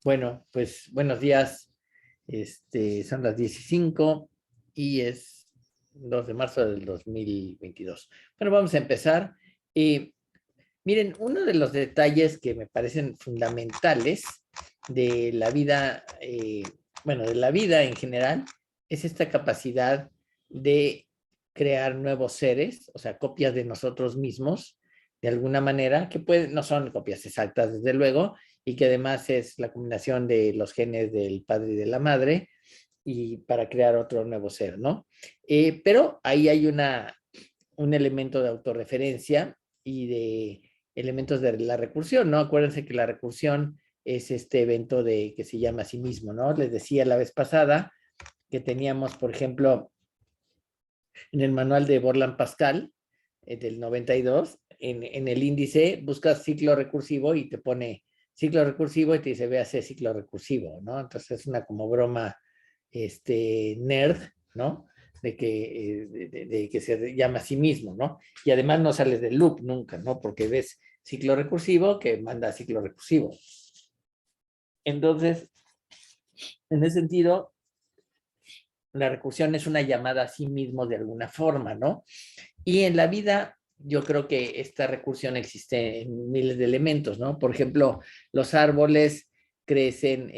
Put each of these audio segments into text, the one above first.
Bueno, pues buenos días. Son las 15 y es 2 de marzo del 2022. Bueno, vamos a empezar. Eh, Miren, uno de los detalles que me parecen fundamentales de la vida, bueno, de la vida en general, es esta capacidad de crear nuevos seres, o sea, copias de nosotros mismos, de alguna manera, que no son copias exactas, desde luego, y que además es la combinación de los genes del padre y de la madre, y para crear otro nuevo ser, ¿no? Pero ahí hay un elemento de autorreferencia y de elementos de la recursión, ¿no? Acuérdense que la recursión es este evento que se llama a sí mismo, ¿no? Les decía la vez pasada que teníamos, por ejemplo, en el manual de Borland-Pascal del 92, en el índice buscas ciclo recursivo y te pone ciclo recursivo y te dice, véase ciclo recursivo, ¿no? Entonces es una como broma nerd, ¿no? De que se llama a sí mismo, ¿no? Y además no sales del loop nunca, ¿no? Porque ves ciclo recursivo que manda a ciclo recursivo. Entonces, en ese sentido, la recursión es una llamada a sí mismo de alguna forma, ¿no? Y en la vida, yo creo que esta recursión existe en miles de elementos, ¿no? Por ejemplo, los árboles crecen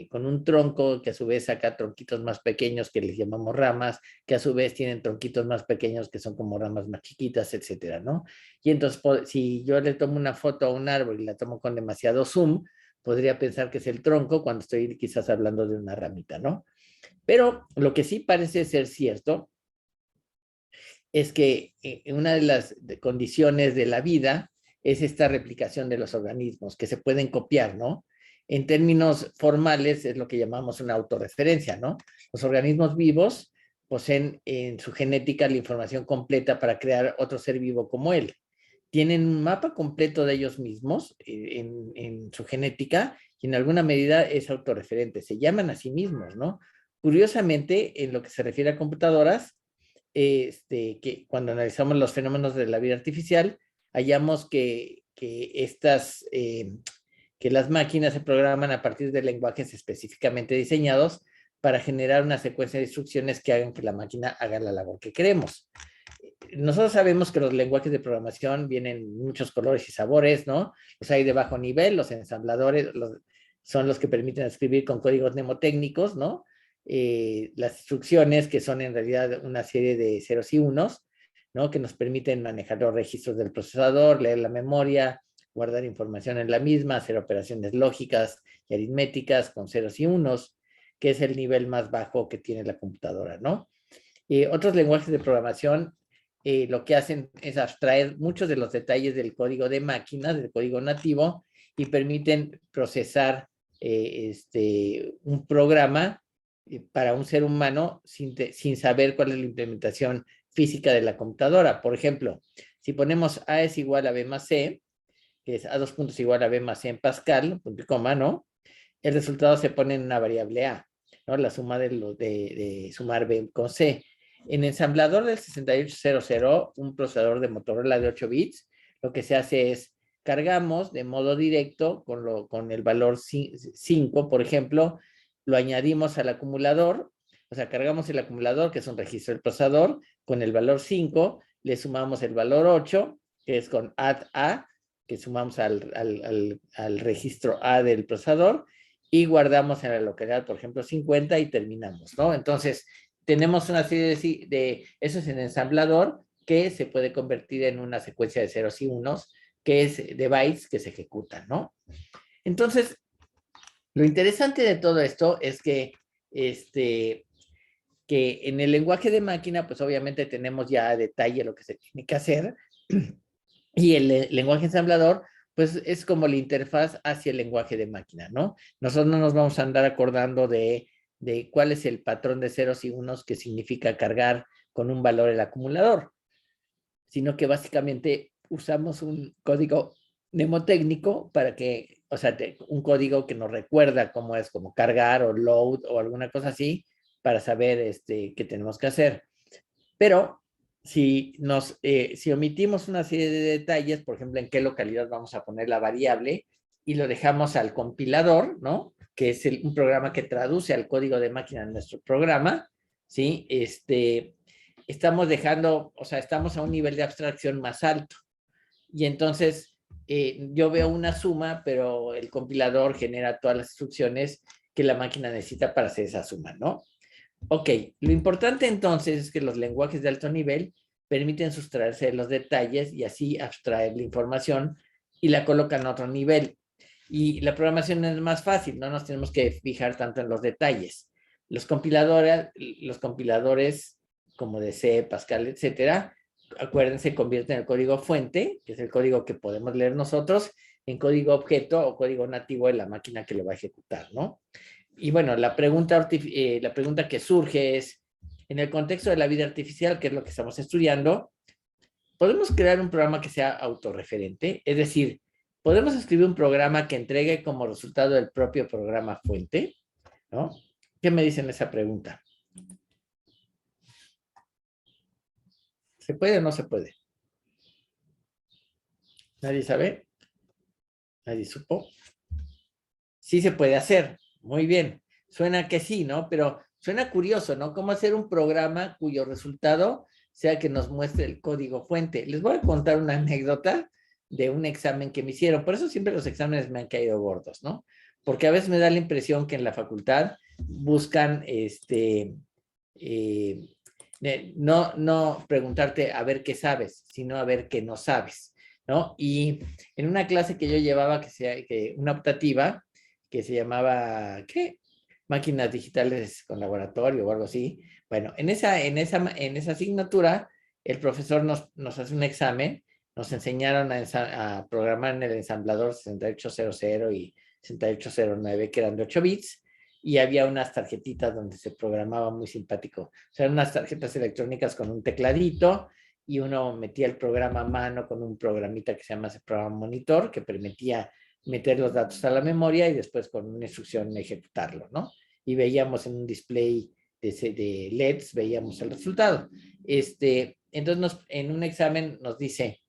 con un tronco que a su vez saca tronquitos más pequeños que les llamamos ramas, que a su vez tienen tronquitos más pequeños que son como ramas más chiquitas, etcétera, ¿no? Y entonces, si yo le tomo una foto a un árbol y la tomo con demasiado zoom, podría pensar que es el tronco cuando estoy quizás hablando de una ramita, ¿no? Pero lo que sí parece ser cierto es que una de las condiciones de la vida es esta replicación de los organismos que se pueden copiar, ¿no? En términos formales es lo que llamamos una autorreferencia, ¿no? Los organismos vivos poseen en su genética la información completa para crear otro ser vivo como él. Tienen un mapa completo de ellos mismos en su genética y en alguna medida es autorreferente. Se llaman a sí mismos, ¿no? Curiosamente, en lo que se refiere a computadoras, que cuando analizamos los fenómenos de la vida artificial, hallamos que las máquinas se programan a partir de lenguajes específicamente diseñados para generar una secuencia de instrucciones que hagan que la máquina haga la labor que queremos. Nosotros sabemos que los lenguajes de programación vienen muchos colores y sabores, ¿no? Los hay de bajo nivel, los ensambladores son los que permiten escribir con códigos mnemotécnicos, ¿no? Las instrucciones, que son en realidad una serie de ceros y unos, ¿no? Que nos permiten manejar los registros del procesador, leer la memoria, guardar información en la misma, hacer operaciones lógicas y aritméticas con ceros y unos, que es el nivel más bajo que tiene la computadora, ¿no? Otros lenguajes de programación lo que hacen es abstraer muchos de los detalles del código de máquina, del código nativo, y permiten procesar un programa para un ser humano sin saber cuál es la implementación física de la computadora. Por ejemplo, si ponemos A es igual a B más C, que es A dos puntos igual a B más C en Pascal, punto y coma, ¿no? El resultado se pone en una variable A, ¿no? La suma de sumar B con C. En el ensamblador del 6800, un procesador de Motorola de 8 bits, lo que se hace es cargamos de modo directo con el valor 5, por ejemplo, lo añadimos al acumulador, o sea, cargamos el acumulador, que es un registro del procesador, con el valor 5, le sumamos el valor 8, que es con add A, que sumamos al registro A del procesador, y guardamos en la localidad, por ejemplo, 50 y terminamos, ¿no? Entonces, tenemos una serie eso es en ensamblador, que se puede convertir en una secuencia de ceros y unos, que es de bytes que se ejecutan, ¿no? Entonces, lo interesante de todo esto es que en el lenguaje de máquina, pues obviamente tenemos ya a detalle lo que se tiene que hacer, y el lenguaje ensamblador, pues es como la interfaz hacia el lenguaje de máquina, ¿no? Nosotros no nos vamos a andar acordando de cuál es el patrón de ceros y unos que significa cargar con un valor el acumulador, sino que básicamente usamos un código mnemotécnico para que, o sea, un código que nos recuerda cómo es, como cargar o load o alguna cosa así, para saber qué tenemos que hacer. Pero si omitimos una serie de detalles, por ejemplo, en qué localidad vamos a poner la variable, y lo dejamos al compilador, ¿no? Que es un programa que traduce al código de máquina de nuestro programa, ¿sí? Estamos dejando, o sea, estamos a un nivel de abstracción más alto. Y entonces yo veo una suma, pero el compilador genera todas las instrucciones que la máquina necesita para hacer esa suma, ¿no? Ok, lo importante entonces es que los lenguajes de alto nivel permiten sustraerse de los detalles y así abstraer la información y la colocan a otro nivel. Y la programación es más fácil, no nos tenemos que fijar tanto en los detalles. Los compiladores como de C, Pascal, etcétera, acuérdense, convierten el código fuente, que es el código que podemos leer nosotros, en código objeto o código nativo de la máquina que lo va a ejecutar, ¿no? Y bueno, la pregunta que surge es, en el contexto de la vida artificial, que es lo que estamos estudiando, ¿podemos crear un programa que sea autorreferente? Es decir, ¿podemos escribir un programa que entregue como resultado el propio programa fuente? ¿No? ¿Qué me dicen esa pregunta? ¿Se puede o no se puede? ¿Nadie sabe? ¿Nadie supo? Sí se puede hacer. Muy bien. Suena que sí, ¿no? Pero suena curioso, ¿no? ¿Cómo hacer un programa cuyo resultado sea que nos muestre el código fuente? Les voy a contar una anécdota de un examen que me hicieron. Por eso siempre los exámenes me han caído gordos, ¿no? Porque a veces me da la impresión que en la facultad buscan eh, no preguntarte a ver qué sabes, sino a ver qué no sabes, ¿no? Y en una clase que yo llevaba, una optativa, que se llamaba, ¿qué? Máquinas digitales con laboratorio o algo así. Bueno, en esa asignatura, el profesor nos hace un examen, nos enseñaron a programar en el ensamblador 6800 y 6809, que eran de 8 bits, y había unas tarjetitas donde se programaba muy simpático. O sea, unas tarjetas electrónicas con un tecladito y uno metía el programa a mano con un programita que se llama ese programa monitor, que permitía meter los datos a la memoria y después con una instrucción ejecutarlo, ¿no? Y veíamos en un display de LEDs, veíamos el resultado. Entonces, en un examen nos dice,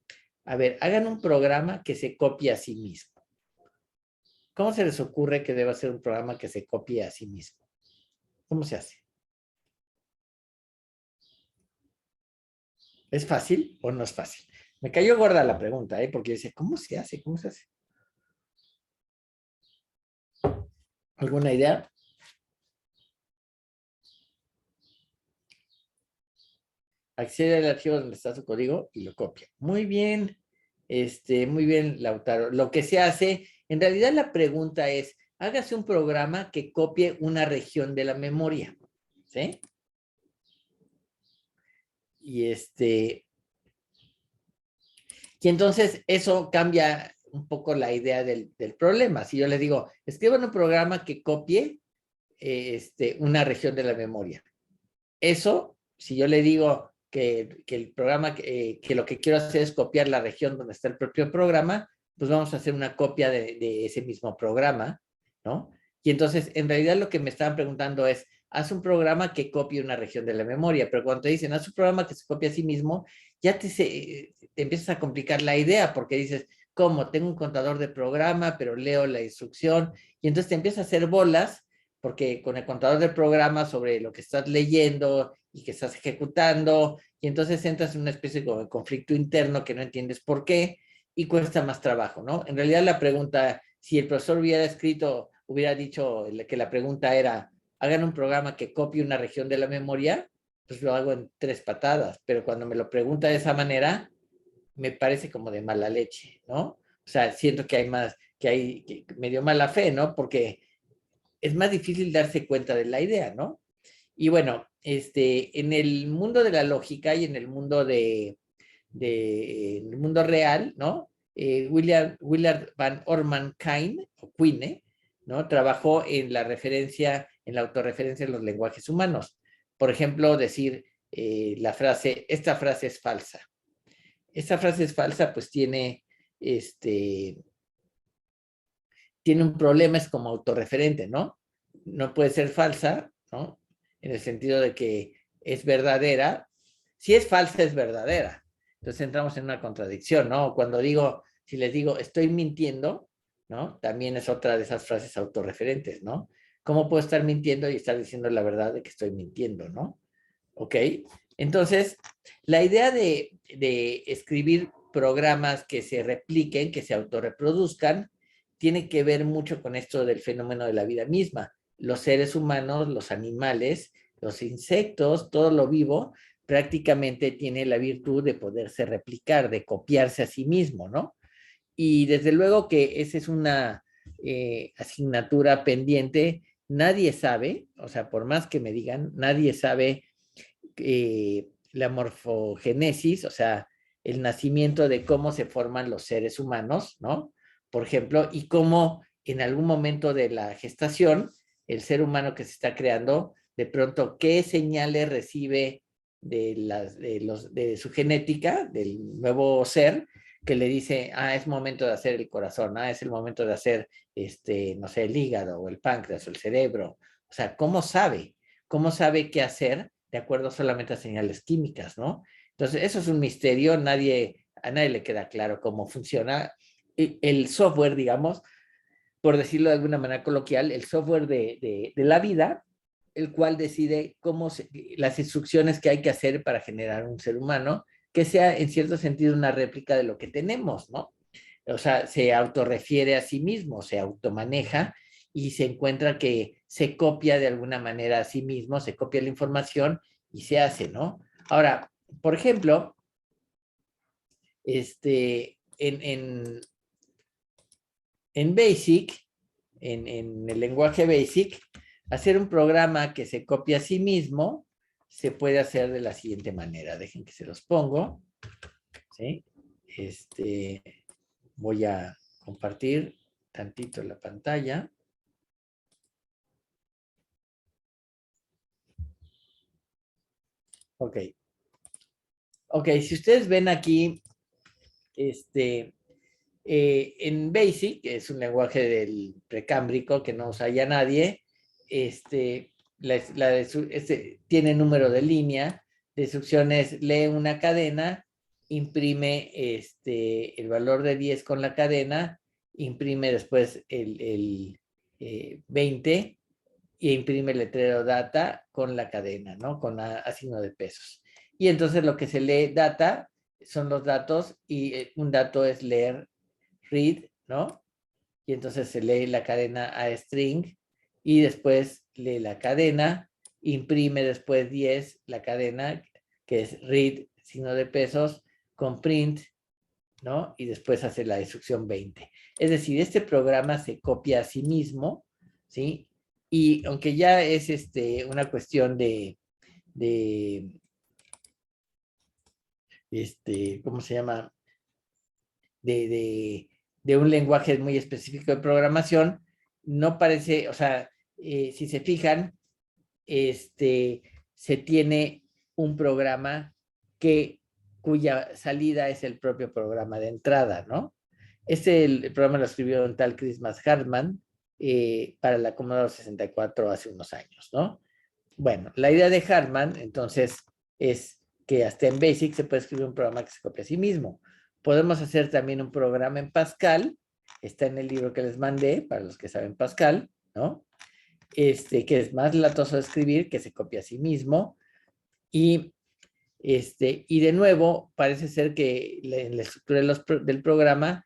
a ver, hagan un programa que se copie a sí mismo. ¿Cómo se les ocurre que deba ser un programa que se copie a sí mismo? ¿Cómo se hace? ¿Es fácil o no es fácil? Me cayó gorda la pregunta, porque dice, ¿cómo se hace? ¿Cómo se hace? ¿Alguna idea? Accede al archivo donde está su código y lo copia. Muy bien, muy bien, Lautaro. Lo que se hace, en realidad la pregunta es, hágase un programa que copie una región de la memoria, ¿sí? Y entonces eso cambia un poco la idea del problema. Si yo les digo, escriban un programa que copie una región de la memoria. Eso, si yo le digo que el programa, que lo que quiero hacer es copiar la región donde está el propio programa, pues vamos a hacer una copia de ese mismo programa, ¿no? Y entonces, en realidad lo que me estaban preguntando es, haz un programa que copie una región de la memoria, pero cuando te dicen, haz un programa que se copie a sí mismo, ya te empiezas a complicar la idea, porque dices, ¿cómo? Tengo un contador de programa, pero leo la instrucción, y entonces te empiezas a hacer bolas, porque con el contador de programa sobre lo que estás leyendo y que estás ejecutando, y entonces entras en una especie de conflicto interno que no entiendes por qué, y cuesta más trabajo, ¿no? En realidad la pregunta, si el profesor hubiera dicho que la pregunta era, hagan un programa que copie una región de la memoria, pues lo hago en 3 patadas, pero cuando me lo pregunta de esa manera, me parece como de mala leche, ¿no? O sea, siento que hay medio mala fe, ¿no? Porque es más difícil darse cuenta de la idea, ¿no? Y bueno, en el mundo de la lógica y en el mundo en el mundo real, ¿no? Willard Van Orman Quine, ¿no? Trabajó en la autorreferencia de los lenguajes humanos. Por ejemplo, decir esta frase es falsa. Esta frase es falsa, pues tiene un problema, es como autorreferente, ¿no? No puede ser falsa, ¿no? En el sentido de que es verdadera. Si es falsa, es verdadera. Entonces entramos en una contradicción, ¿no? Si les digo, estoy mintiendo, ¿no? También es otra de esas frases autorreferentes, ¿no? ¿Cómo puedo estar mintiendo y estar diciendo la verdad de que estoy mintiendo, ¿no? ¿Ok? Entonces, la idea de escribir programas que se repliquen, que se autorreproduzcan, tiene que ver mucho con esto del fenómeno de la vida misma. Los seres humanos, los animales, los insectos, todo lo vivo, prácticamente tiene la virtud de poderse replicar, de copiarse a sí mismo, ¿no? Y desde luego que esa es una asignatura pendiente. Nadie sabe, o sea, por más que me digan, nadie sabe la morfogénesis, o sea, el nacimiento de cómo se forman los seres humanos, ¿no? Por ejemplo, y cómo en algún momento de la gestación, el ser humano que se está creando, de pronto, qué señales recibe de su genética, del nuevo ser, que le dice, es momento de hacer el corazón, es el momento de hacer, no sé, el hígado o el páncreas o el cerebro. O sea, ¿cómo sabe? ¿Cómo sabe qué hacer de acuerdo solamente a señales químicas, ¿no? Entonces, eso es un misterio, a nadie le queda claro cómo funciona el software, digamos, por decirlo de alguna manera coloquial, el software de la vida, el cual decide las instrucciones que hay que hacer para generar un ser humano que sea en cierto sentido una réplica de lo que tenemos, ¿no? O sea, se autorrefiere a sí mismo, se automaneja y se encuentra que se copia de alguna manera a sí mismo, se copia la información y se hace, ¿no? Ahora, por ejemplo, en Basic, en el lenguaje Basic, hacer un programa que se copia a sí mismo se puede hacer de la siguiente manera. Dejen que se los pongo, ¿sí? Voy a compartir tantito la pantalla. Ok. Ok, si ustedes ven aquí, en Basic, que es un lenguaje del precámbrico que no usa ya nadie, tiene número de línea, de instrucciones, lee una cadena, imprime el valor de 10 con la cadena, imprime después el 20 y imprime el letrero data con la cadena, ¿no? Con a signo de pesos. Y entonces lo que se lee data son los datos y un dato es leer read, ¿no? Y entonces se lee la cadena a string y después lee la cadena, imprime después 10 la cadena, que es read, signo de pesos, con print, ¿no? Y después hace la instrucción 20. Es decir, este programa se copia a sí mismo, ¿sí? Y aunque ya es una cuestión de ¿cómo se llama? De, de, de un lenguaje muy específico de programación, no parece, o sea, si se fijan, se tiene un programa cuya salida es el propio programa de entrada, ¿no? El programa lo escribió un tal Chris Hartman para la Commodore 64 hace unos años, ¿no? Bueno, la idea de Hartman, entonces, es que hasta en Basic se puede escribir un programa que se copia a sí mismo. Podemos hacer también un programa en Pascal, está en el libro que les mandé, para los que saben Pascal, ¿no? Que es más latoso de escribir, que se copia a sí mismo, y, y de nuevo, parece ser que en la estructura del programa,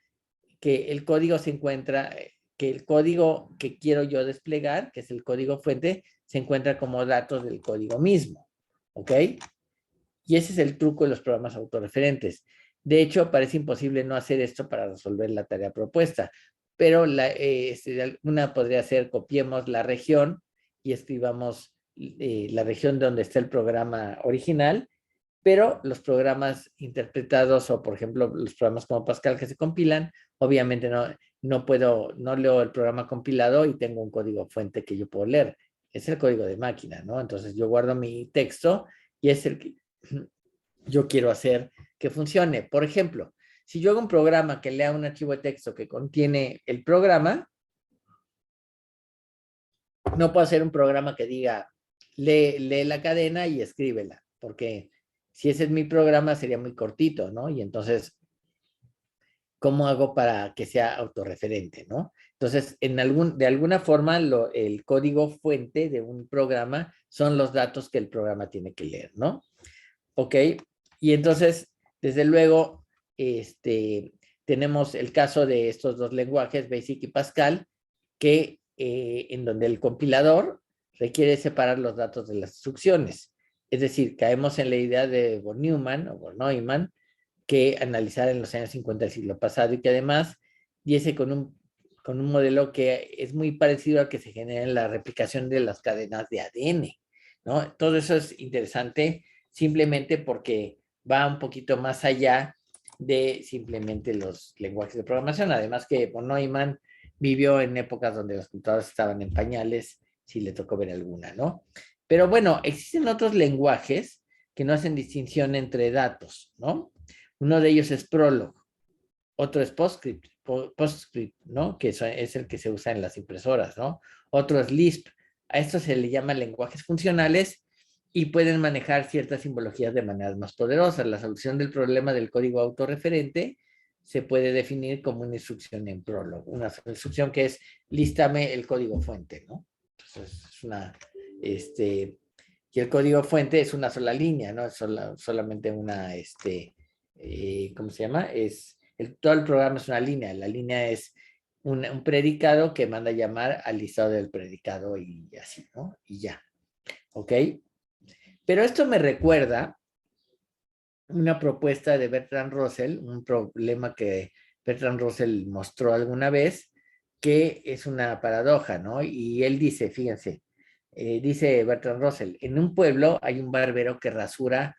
que el código se encuentra, que el código que quiero yo desplegar, que es el código fuente, se encuentra como datos del código mismo, ¿ok? Y ese es el truco de los programas autorreferentes. De hecho, parece imposible no hacer esto para resolver la tarea propuesta, pero una podría ser copiemos la región y escribamos la región donde está el programa original, pero los programas interpretados o, por ejemplo, los programas como Pascal que se compilan, obviamente no leo el programa compilado y tengo un código fuente que yo puedo leer. Es el código de máquina, ¿no? Entonces yo guardo mi texto y es el que yo quiero hacer que funcione. Por ejemplo, si yo hago un programa que lea un archivo de texto que contiene el programa, no puedo hacer un programa que diga, lee la cadena y escríbela, porque si ese es mi programa sería muy cortito, ¿no? Y entonces ¿cómo hago para que sea autorreferente, no? Entonces, de alguna forma, el código fuente de un programa son los datos que el programa tiene que leer, ¿no? ¿Ok? Y entonces, desde luego, tenemos el caso de estos dos lenguajes, BASIC y Pascal, que en donde el compilador requiere separar los datos de las instrucciones. Es decir, caemos en la idea de von Neumann o von Neumann, que analizar en los años 50 del siglo pasado y que además diese con un modelo que es muy parecido al que se genera en la replicación de las cadenas de ADN, ¿no? Todo eso es interesante simplemente porque va un poquito más allá de simplemente los lenguajes de programación. Además que von Neumann vivió en épocas donde los computadores estaban en pañales, si le tocó ver alguna, ¿no? Pero bueno, existen otros lenguajes que no hacen distinción entre datos, ¿no? Uno de ellos es Prolog, otro es PostScript, ¿no? Que es el que se usa en las impresoras, ¿no? Otro es Lisp. A esto se le llama lenguajes funcionales y pueden manejar ciertas simbologías de maneras más poderosas. La solución del problema del código autorreferente se puede definir como una instrucción en Prolog, una instrucción que es lístame el código fuente, ¿no? Entonces es una, y el código fuente es una sola línea, ¿no? Es solamente una, ¿cómo se llama? Todo el programa es una línea. La línea es un predicado que manda a llamar al listado del predicado y así, ¿no? Y ya. ¿Ok? Pero esto me recuerda una propuesta de Bertrand Russell, un problema que Bertrand Russell mostró alguna vez, que es una paradoja, ¿no? Y él dice, fíjense, dice Bertrand Russell, en un pueblo hay un barbero que rasura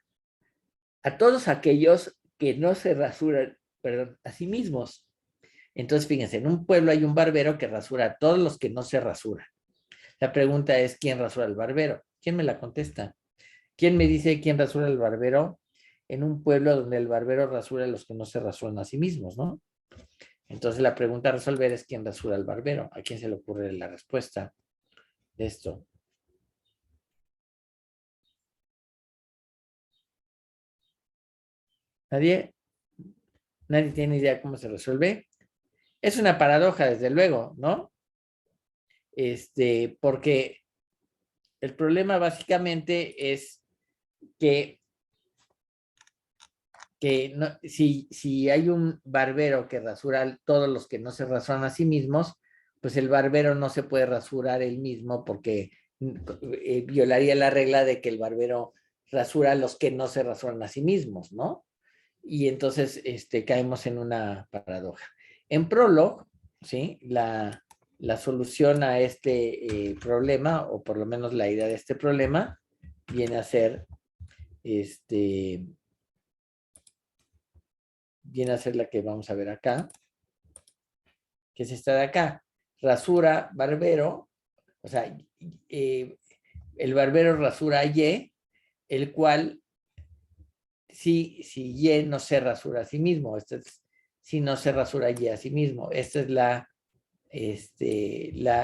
a todos aquellos que no se rasuran, perdón, a sí mismos. Entonces, fíjense, en un pueblo hay un barbero que rasura a todos los que no se rasuran. La pregunta es, ¿quién rasura al barbero? ¿Quién me la contesta? ¿Quién me dice quién rasura al barbero en un pueblo donde el barbero rasura a los que no se rasuran a sí mismos, ¿no? Entonces, la pregunta a resolver es quién rasura al barbero. ¿A quién se le ocurre la respuesta de esto? ¿Nadie? ¿Nadie tiene idea cómo se resuelve? Es una paradoja, desde luego, ¿no? Porque el problema básicamente es que no, si hay un barbero que rasura a todos los que no se rasuran a sí mismos, pues el barbero no se puede rasurar él mismo porque violaría la regla de que el barbero rasura a los que no se rasuran a sí mismos, ¿no? Y entonces caemos en una paradoja. En Prolog, ¿sí? La solución a este problema, o por lo menos la idea de este problema, viene a ser la que vamos a ver acá, que es esta de acá. Rasura barbero, o sea, el barbero rasura a Y, el cual, si Y no se rasura a sí mismo, si no se rasura Y a sí mismo. Esta es la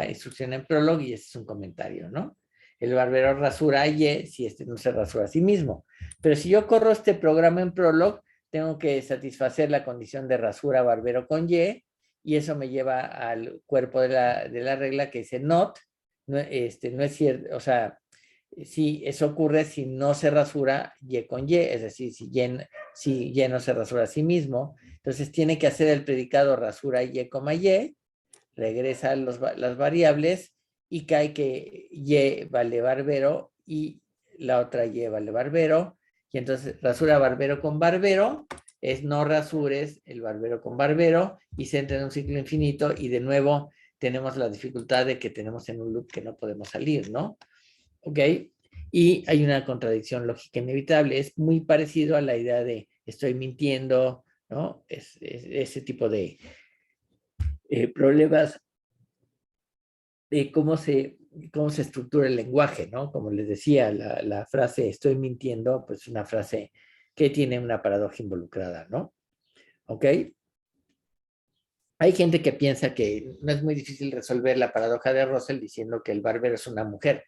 instrucción en Prolog y este es un comentario, ¿no? El barbero rasura a Y si no se rasura a sí mismo. Pero si yo corro este programa en Prolog, tengo que satisfacer la condición de rasura barbero con y eso me lleva al cuerpo de la regla que dice not, no, no es cierto, o sea, si eso ocurre si no se rasura Y con Y, es decir, si Y no se rasura a sí mismo, entonces tiene que hacer el predicado rasura Y, Y, regresa las variables y cae que Y vale barbero y la otra Y vale barbero. Y entonces rasura barbero con barbero es no rasures el barbero con barbero y se entra en un ciclo infinito y de nuevo tenemos la dificultad de que tenemos en un loop que no podemos salir, ¿no? ¿Ok? Y hay una contradicción lógica inevitable. Es muy parecido a la idea de estoy mintiendo, ¿no? Es ese tipo de problemas de cómo se estructura el lenguaje, ¿no? Como les decía, la frase estoy mintiendo, pues es una frase que tiene una paradoja involucrada, ¿no? ¿Ok? Hay gente que piensa que no es muy difícil resolver la paradoja de Russell diciendo que el barbero es una mujer,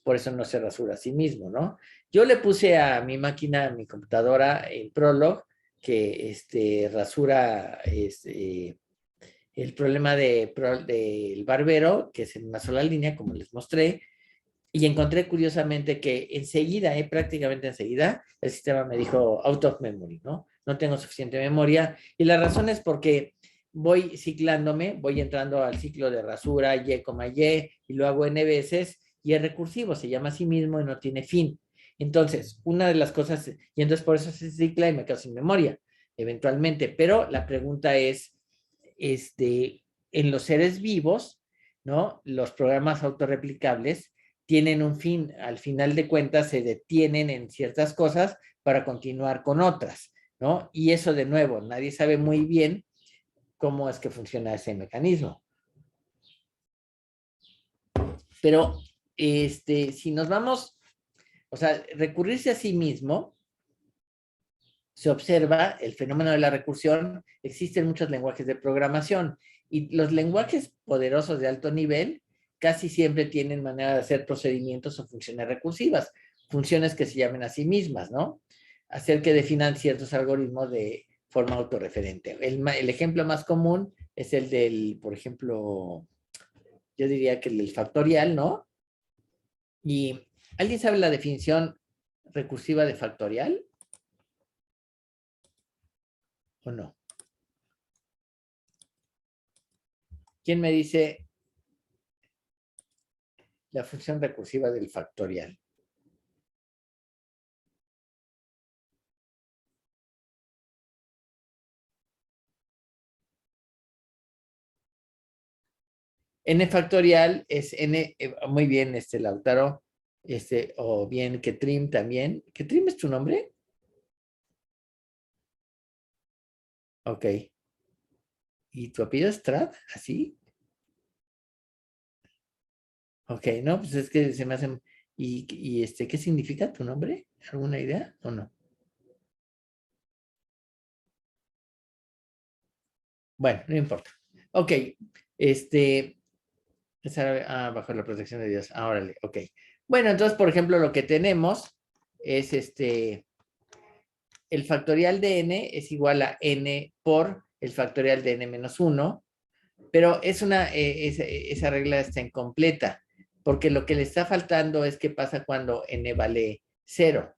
por eso no se rasura a sí mismo, ¿no? Yo le puse a mi máquina, a mi computadora, en Prolog, rasura el problema del barbero, que es en una sola línea, como les mostré, y encontré curiosamente que enseguida, prácticamente enseguida, el sistema me dijo out of memory, ¿no? No tengo suficiente memoria, y la razón es porque voy ciclándome, voy entrando al ciclo de rasura, y, y lo hago n veces, y es recursivo, se llama a sí mismo y no tiene fin. Entonces, una de las cosas, y entonces por eso se cicla y me quedo sin memoria, eventualmente, pero la pregunta es, en los seres vivos, ¿no? Los programas autorreplicables tienen un fin, al final de cuentas se detienen en ciertas cosas para continuar con otras, ¿no? Y eso de nuevo, nadie sabe muy bien cómo es que funciona ese mecanismo. Pero, si nos vamos, o sea, recurrirse a sí mismo, se observa el fenómeno de la recursión, existen muchos lenguajes de programación y los lenguajes poderosos de alto nivel casi siempre tienen manera de hacer procedimientos o funciones recursivas, funciones que se llamen a sí mismas, ¿no? Hacer que definan ciertos algoritmos de forma autorreferente. El ejemplo más común es el del, por ejemplo, yo diría que el del factorial, ¿no? Y ¿alguien sabe la definición recursiva de factorial o no? ¿Quién me dice la función recursiva del factorial? N factorial es N, muy bien, Lautaro, o bien Ketrim también. ¿Ketrim es tu nombre? Ok. ¿Y tu apellido es Trad? ¿Así? Ok, no, pues es que se me hacen... ¿qué significa tu nombre? ¿Alguna idea o no? Bueno, no importa. Ok, bajo la protección de Dios. Ah, órale, ok. Bueno, entonces, por ejemplo, lo que tenemos es el factorial de n es igual a n por el factorial de n menos 1, pero esa regla está incompleta, porque lo que le está faltando es qué pasa cuando n vale 0.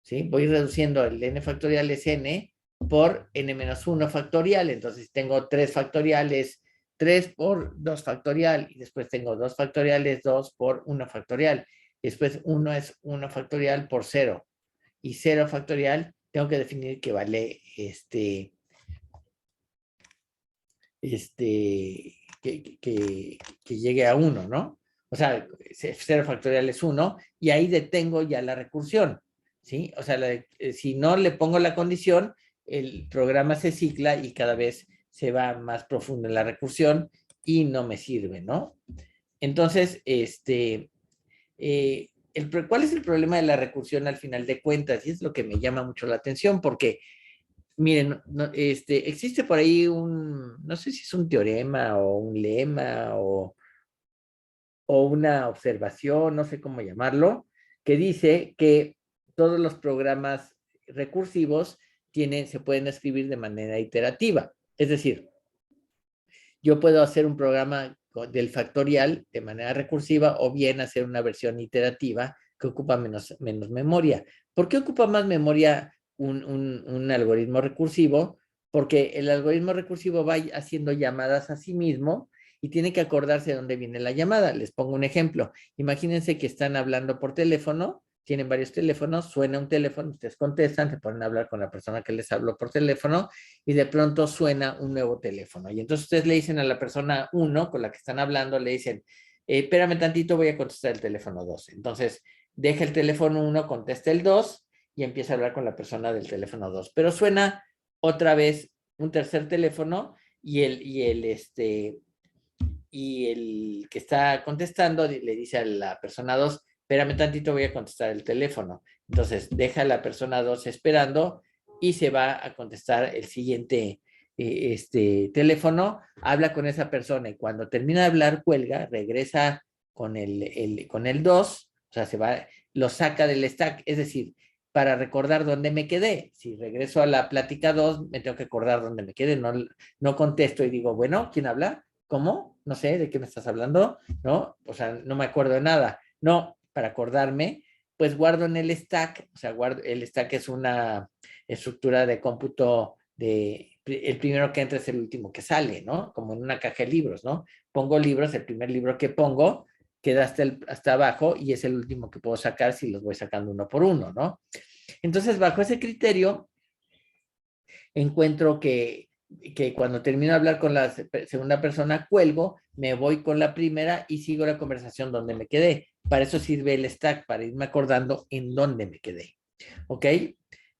¿Sí? Voy reduciendo el n factorial es n por n menos 1 factorial, entonces tengo 3 factoriales, 3 por 2 factorial, y después tengo 2 factoriales, 2 por 1 factorial, y después 1 es 1 factorial por 0, y 0 factorial tengo que definir que vale que llegue a 1, ¿no? O sea, 0 factorial es 1 y ahí detengo ya la recursión, ¿sí? O sea, si no le pongo la condición, el programa se cicla y cada vez se va más profundo en la recursión y no me sirve, ¿no? Entonces, ¿cuál es el problema de la recursión al final de cuentas? Y es lo que me llama mucho la atención porque miren, existe por ahí no sé si es un teorema o un lema o una observación, no sé cómo llamarlo, que dice que todos los programas recursivos se pueden escribir de manera iterativa. Es decir, yo puedo hacer un programa del factorial de manera recursiva o bien hacer una versión iterativa que ocupa menos memoria. ¿Por qué ocupa más memoria un algoritmo recursivo? Porque el algoritmo recursivo va haciendo llamadas a sí mismo y tiene que acordarse de dónde viene la llamada. Les pongo un ejemplo. Imagínense que están hablando por teléfono, tienen varios teléfonos, suena un teléfono, ustedes contestan, se ponen a hablar con la persona que les habló por teléfono y de pronto suena un nuevo teléfono. Y entonces ustedes le dicen a la persona 1 con la que están hablando, le dicen, espérame tantito, voy a contestar el teléfono 2. Entonces, deja el teléfono 1, contesta el 2 y empieza a hablar con la persona del teléfono 2. Pero suena otra vez un tercer teléfono y el que está contestando le dice a la persona 2, espérame tantito, voy a contestar el teléfono. Entonces, deja a la persona 2 esperando y se va a contestar el siguiente teléfono, habla con esa persona y cuando termina de hablar, cuelga, regresa con el 2, o sea, lo saca del stack, es decir, para recordar dónde me quedé. Si regreso a la plática 2, me tengo que acordar dónde me quedé. No contesto y digo, bueno, ¿quién habla? ¿Cómo? No sé, ¿de qué me estás hablando? ¿No? O sea, no me acuerdo de nada. No, para acordarme, pues guardo en el stack. O sea, el stack es una estructura de cómputo el primero que entra es el último que sale, ¿no? Como en una caja de libros, ¿no? Pongo libros, el primer libro que pongo queda hasta abajo y es el último que puedo sacar si los voy sacando uno por uno, ¿no? Entonces, bajo ese criterio, encuentro que cuando termino de hablar con la segunda persona, cuelgo, me voy con la primera y sigo la conversación donde me quedé. Para eso sirve el stack, para irme acordando en dónde me quedé. ¿Ok?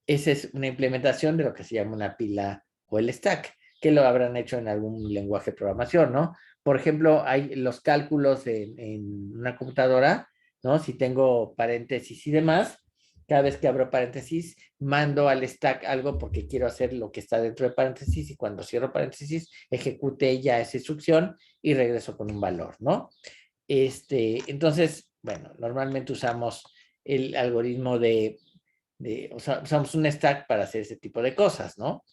Esa es una implementación de lo que se llama una pila o el stack, que lo habrán hecho en algún lenguaje de programación, ¿no? Por ejemplo, hay los cálculos en una computadora, ¿no? Si tengo paréntesis y demás, cada vez que abro paréntesis, mando al stack algo porque quiero hacer lo que está dentro de paréntesis y cuando cierro paréntesis, ejecute ya esa instrucción y regreso con un valor, ¿no? Entonces, bueno, normalmente usamos el algoritmo o sea, usamos un stack para hacer ese tipo de cosas, ¿no?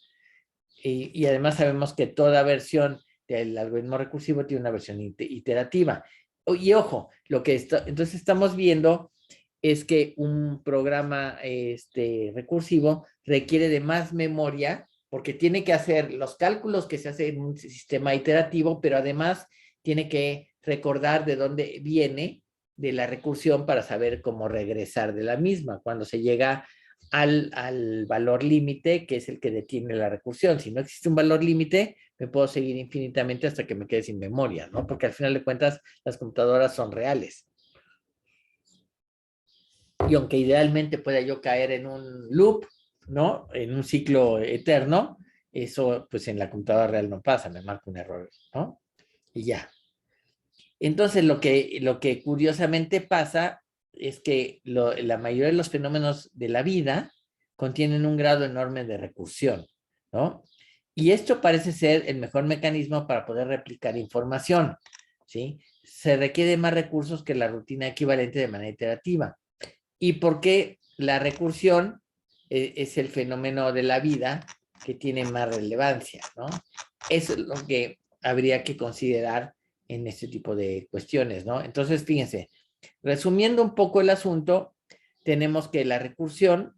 Y además sabemos que toda versión del algoritmo recursivo tiene una versión iterativa. Y ojo, entonces estamos viendo es que un programa recursivo requiere de más memoria porque tiene que hacer los cálculos que se hacen en un sistema iterativo, pero además tiene que recordar de dónde viene de la recursión para saber cómo regresar de la misma cuando se llega al valor límite, que es el que detiene la recursión. Si no existe un valor límite, me puedo seguir infinitamente hasta que me quede sin memoria, ¿no? Porque al final de cuentas, las computadoras son reales. Y aunque idealmente pueda yo caer en un loop, ¿no? En un ciclo eterno, eso pues en la computadora real no pasa, me marca un error, ¿no? Y ya. Entonces lo que curiosamente pasa es que la mayoría de los fenómenos de la vida contienen un grado enorme de recursión, ¿no? Y esto parece ser el mejor mecanismo para poder replicar información, ¿sí? Se requiere más recursos que la rutina equivalente de manera iterativa. ¿Y por qué la recursión es el fenómeno de la vida que tiene más relevancia, ¿no? Eso es lo que habría que considerar en este tipo de cuestiones, ¿no? Entonces, fíjense, resumiendo un poco el asunto, tenemos que la recursión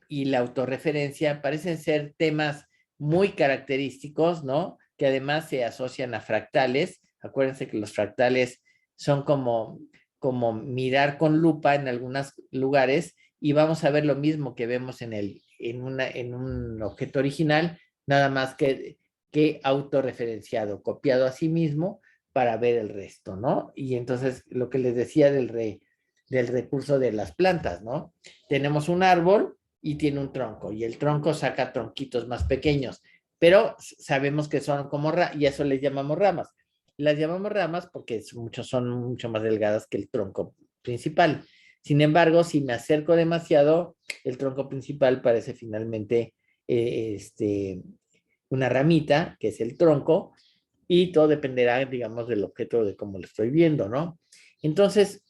y la autorreferencia parecen ser temas muy característicos, ¿no? Que además se asocian a fractales. Acuérdense que los fractales son como mirar con lupa en algunos lugares y vamos a ver lo mismo que vemos en un objeto original, nada más que autorreferenciado, copiado a sí mismo para ver el resto, ¿no? Y entonces lo que les decía del recurso de las plantas, ¿no? Tenemos un árbol y tiene un tronco y el tronco saca tronquitos más pequeños, pero sabemos que son como y eso les llamamos ramas. Las llamamos ramas porque son mucho más delgadas que el tronco principal. Sin embargo, si me acerco demasiado, el tronco principal parece finalmente una ramita, que es el tronco, y todo dependerá, digamos, del objeto de cómo lo estoy viendo, ¿no? Entonces,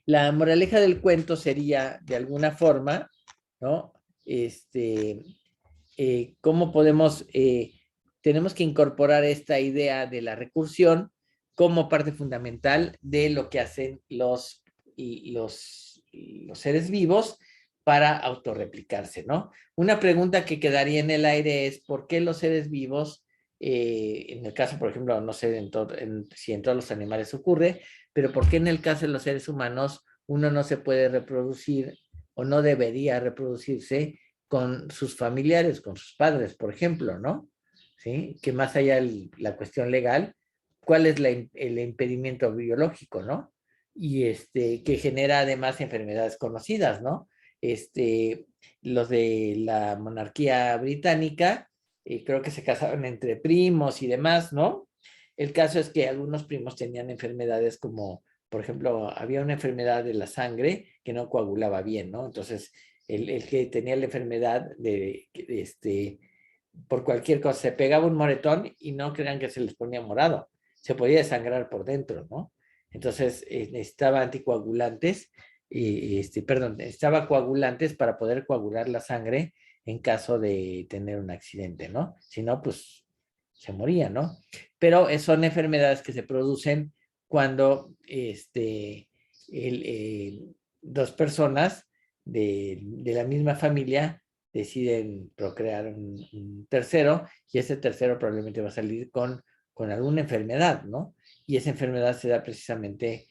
la moraleja del cuento sería, de alguna forma, ¿no? ¿Cómo podemos, tenemos que incorporar esta idea de la recursión como parte fundamental de lo que hacen los seres vivos para autorreplicarse, ¿no? Una pregunta que quedaría en el aire es, ¿por qué los seres vivos, en el caso, por ejemplo, no sé si en todos los animales ocurre, pero ¿por qué en el caso de los seres humanos uno no se puede reproducir o no debería reproducirse con sus familiares, con sus padres, por ejemplo, ¿no? ¿Sí? Que más allá de la cuestión legal, ¿cuál es el impedimento biológico, ¿no? Y que genera además enfermedades conocidas, ¿no? Los de la monarquía británica, creo que se casaban entre primos y demás, ¿no? El caso es que algunos primos tenían enfermedades como, por ejemplo, había una enfermedad de la sangre que no coagulaba bien, ¿no? Entonces, el que tenía la enfermedad por cualquier cosa, se pegaba un moretón y no crean que se les ponía morado, se podía desangrar por dentro, ¿no? Entonces necesitaba anticoagulantes perdón, necesitaba coagulantes para poder coagular la sangre en caso de tener un accidente, ¿no? Si no, pues se moría, ¿no? Pero son enfermedades que se producen cuando dos personas de la misma familia deciden procrear un tercero y ese tercero probablemente va a salir con alguna enfermedad, ¿no? Y esa enfermedad se da precisamente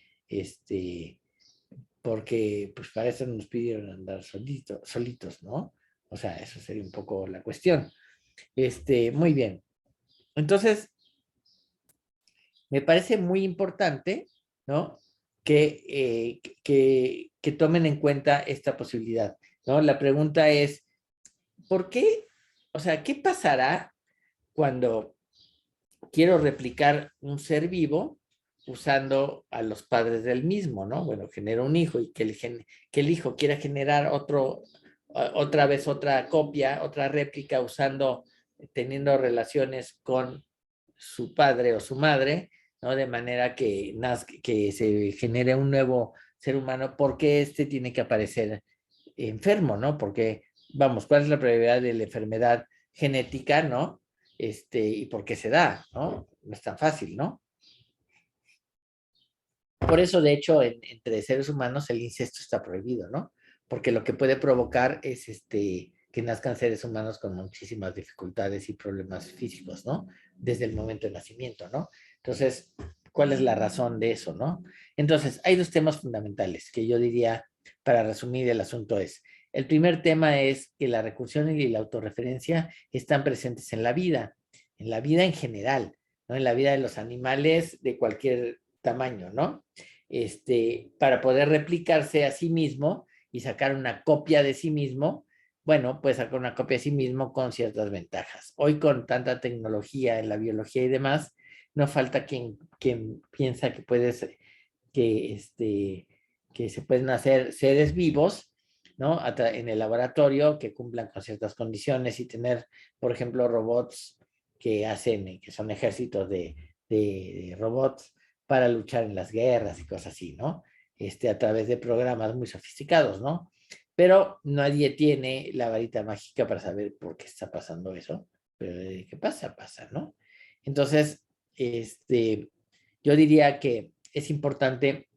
porque pues para eso nos pidieron andar solitos, ¿no? O sea, eso sería un poco la cuestión. Muy bien. Entonces, me parece muy importante, ¿no? Que tomen en cuenta esta posibilidad, ¿no? La pregunta es, ¿por qué? O sea, ¿qué pasará cuando quiero replicar un ser vivo usando a los padres del mismo, ¿no? Bueno, genero un hijo y que el hijo quiera generar otra vez otra copia, otra réplica teniendo relaciones con su padre o su madre, ¿no? De manera que se genere un nuevo ser humano, porque tiene que aparecer enfermo, ¿no? Porque, vamos, ¿cuál es la probabilidad de la enfermedad genética, ¿no? Y por qué se da, ¿no? No es tan fácil, ¿no? Por eso, de hecho, entre seres humanos el incesto está prohibido, ¿no? Porque lo que puede provocar es que nazcan seres humanos con muchísimas dificultades y problemas físicos, ¿no? Desde el momento de nacimiento, ¿no? Entonces, ¿cuál es la razón de eso, no? Entonces, hay dos temas fundamentales que yo diría, para resumir el asunto el primer tema es que la recursión y la autorreferencia están presentes en la vida en general, ¿no? En la vida de los animales de cualquier tamaño, ¿no? Para poder replicarse a sí mismo y sacar una copia de sí mismo, bueno, puede sacar una copia de sí mismo con ciertas ventajas. Hoy con tanta tecnología en la biología y demás, no falta quien piensa que se pueden hacer seres vivos, ¿no? En el laboratorio que cumplan con ciertas condiciones y tener, por ejemplo, robots que son ejércitos de robots para luchar en las guerras y cosas así, ¿no? A través de programas muy sofisticados, ¿no? Pero nadie tiene la varita mágica para saber por qué está pasando eso. Pero ¿qué pasa? Pasa, ¿no? Entonces, yo diría que es importante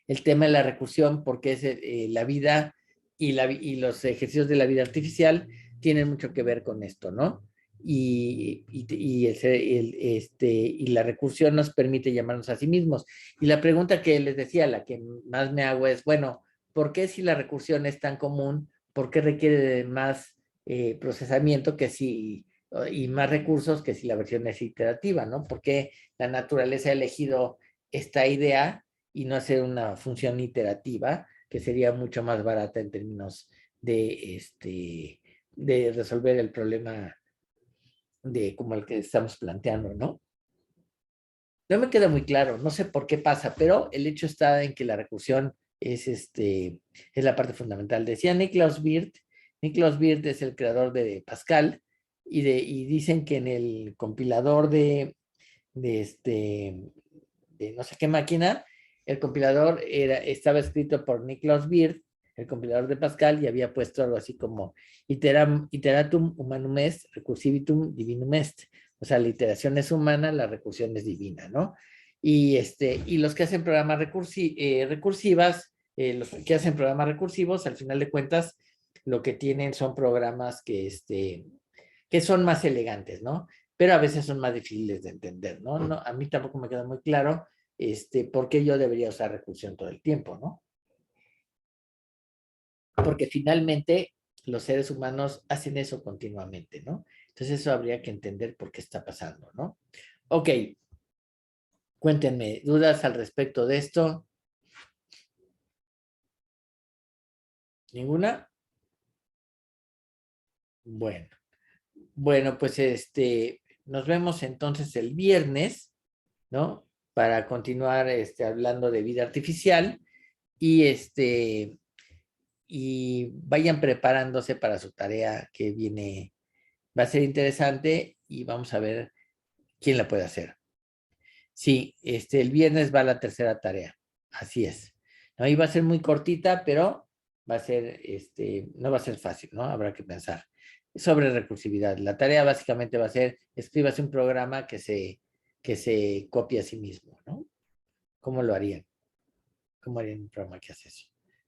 el tema de la recursión porque es la vida y los ejercicios de la vida artificial tienen mucho que ver con esto, ¿no? Y la recursión nos permite llamarnos a sí mismos. Y la pregunta que les decía, la que más me hago es, bueno, ¿por qué si la recursión es tan común, por qué requiere de más procesamiento y más recursos que si la versión es iterativa, ¿no? ¿Por qué la naturaleza ha elegido esta idea y no hacer una función iterativa que sería mucho más barata en términos de resolver el problema como el que estamos planteando, ¿no? No me queda muy claro, no sé por qué pasa, pero el hecho está en que la recursión es la parte fundamental. Decía Niklaus Wirth es el creador de Pascal y dicen que en el compilador de, este, de no sé qué máquina, el compilador estaba escrito por Niklaus Wirth, el compilador de Pascal, y había puesto algo así como iteratum humanum est, recursivitum divinum est. O sea, la iteración es humana, la recursión es divina, ¿no? Y los que hacen programas recursivas, los que hacen programas recursivos, al final de cuentas, lo que tienen son programas que son más elegantes, ¿no? Pero a veces son más difíciles de entender, ¿no? No, a mí tampoco me queda muy claro por qué yo debería usar recursión todo el tiempo, ¿no? Porque finalmente los seres humanos hacen eso continuamente, ¿no? Entonces eso habría que entender por qué está pasando, ¿no? Ok, cuéntenme, ¿dudas al respecto de esto? ¿Ninguna? Bueno, bueno, pues nos vemos entonces el viernes, ¿no? Para continuar hablando de vida artificial y y vayan preparándose para su tarea que viene. Va a ser interesante y vamos a ver quién la puede hacer. Sí, el viernes va la tercera tarea. Así es. ¿no? Y va a ser muy cortita, pero va a ser, no va a ser fácil, ¿no? Habrá que pensar sobre recursividad. La tarea básicamente va a ser, escríbase un programa que se copie a sí mismo, ¿no? ¿Cómo lo harían? ¿Cómo harían un programa que hace eso?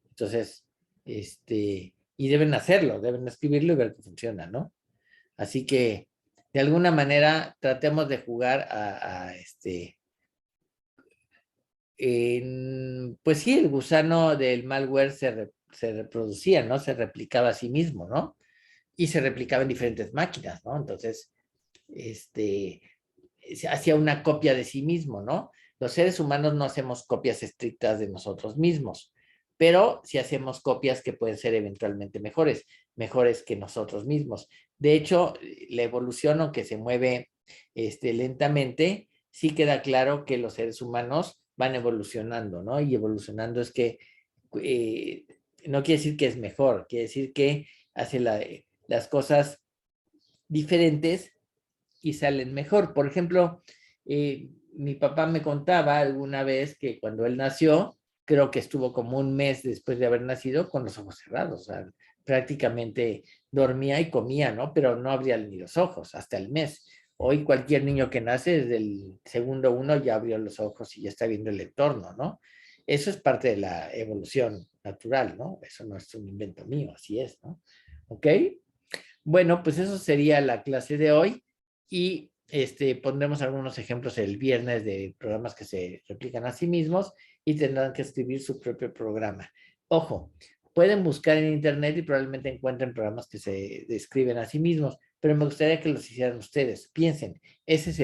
Entonces, y deben hacerlo, deben escribirlo y ver que funciona, ¿no? Así que, de alguna manera, tratemos de jugar pues sí, el gusano del malware se reproducía, ¿no? Se replicaba a sí mismo, ¿no? Y se replicaba en diferentes máquinas, ¿no? Entonces, este, se hacía una copia de sí mismo, ¿no? Los seres humanos no hacemos copias estrictas de nosotros mismos, pero sí hacemos copias que pueden ser eventualmente mejores, mejores que nosotros mismos. De hecho, la evolución, aunque se mueve lentamente, sí queda claro que los seres humanos van evolucionando, ¿no? Y evolucionando es que eh, no quiere decir que es mejor, quiere decir que hace las cosas diferentes y salen mejor. Por ejemplo, mi papá me contaba alguna vez que cuando él nació, creo que estuvo como un mes después de haber nacido con los ojos cerrados, o sea, prácticamente dormía y comía, ¿no? Pero no abría ni los ojos hasta el mes. Hoy cualquier niño que nace desde el segundo uno ya abrió los ojos y ya está viendo el entorno, ¿no? Eso es parte de la evolución natural, ¿no? Eso no es un invento mío, así es, ¿no? ¿Ok? Bueno, pues eso sería la clase de hoy y pondremos algunos ejemplos el viernes de programas que se replican a sí mismos y tendrán que escribir su propio programa. Ojo, pueden buscar en internet y probablemente encuentren programas que se describen a sí mismos, pero me gustaría que los hicieran ustedes. Piensen, esa es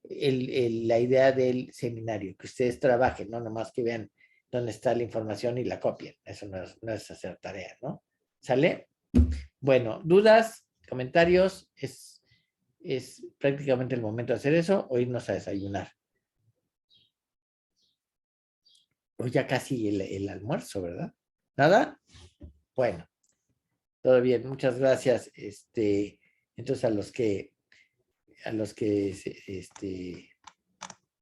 la idea del seminario, que ustedes trabajen, no nomás que vean dónde está la información y la copien. Eso no es hacer tarea, ¿no? ¿Sale? Bueno, dudas, comentarios, es prácticamente el momento de hacer eso o irnos a desayunar. O ya casi el almuerzo, ¿verdad? ¿Nada? Bueno, todo bien, muchas gracias. Entonces a los que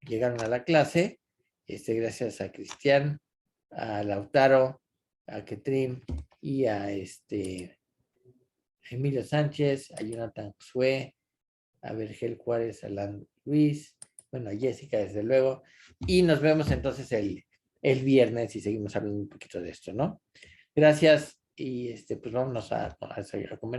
llegaron a la clase, gracias a Cristian, a Lautaro, a Ketrim y a Emilio Sánchez, a Jonathan Josué, a Vergel Juárez, Alan Luis, bueno, a Jessica, desde luego, y nos vemos entonces el viernes y seguimos hablando un poquito de esto, ¿no? Gracias y pues vámonos a comer.